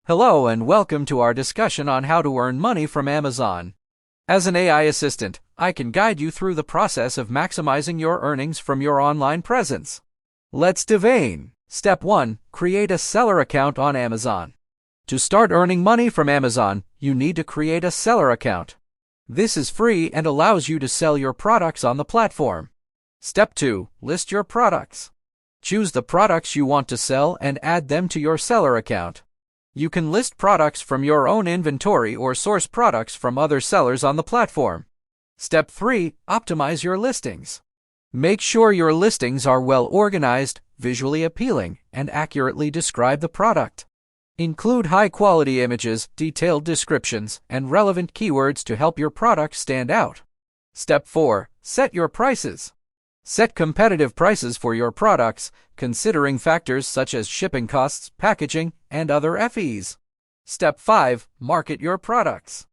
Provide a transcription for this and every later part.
Hello and welcome to our discussion on how to earn money from Amazon. As an AI assistant, I can guide you through the process of maximizing your earnings from your online presence. Let's dive in. Step 1. Create a seller account on Amazon. To start earning money from Amazon, you need to create a seller account. This is free and allows you to sell your products on the platform. Step 2. List your products. Choose the products you want to sell and add them to your seller account. You can list products from your own inventory or source products from other sellers on the platform. Step 3. Optimize your listings. Make sure your listings are well organized, visually appealing, and accurately describe the product. Include high-quality images, detailed descriptions, and relevant keywords to help your product stand out. Step 4. Set your prices. Set competitive prices for your products, considering factors such as shipping costs, packaging, and other fees. Step 5. Market your products.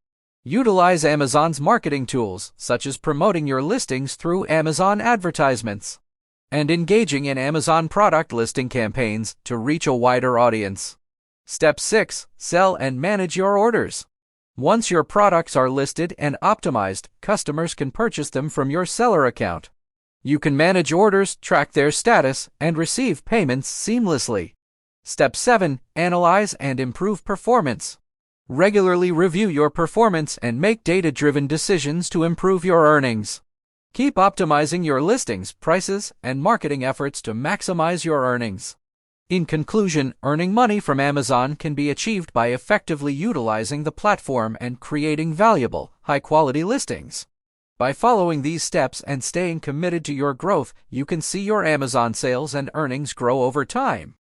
Utilize Amazon's marketing tools, such as promoting your listings through Amazon advertisements and engaging in Amazon product listing campaigns to reach a wider audience. Step 6. Sell and manage your orders. Once your products are listed and optimized, customers can purchase them from your seller account. You can manage orders, track their status, and receive payments seamlessly. Step 7. Analyze and improve performance. Regularly review your performance and make data-driven decisions to improve your earnings. Keep optimizing your listings, prices, and marketing efforts to maximize your earnings. In conclusion, earning money from Amazon can be achieved by effectively utilizing the platform and creating valuable, high-quality listings. By following these steps and staying committed to your growth, you can see your Amazon sales and earnings grow over time.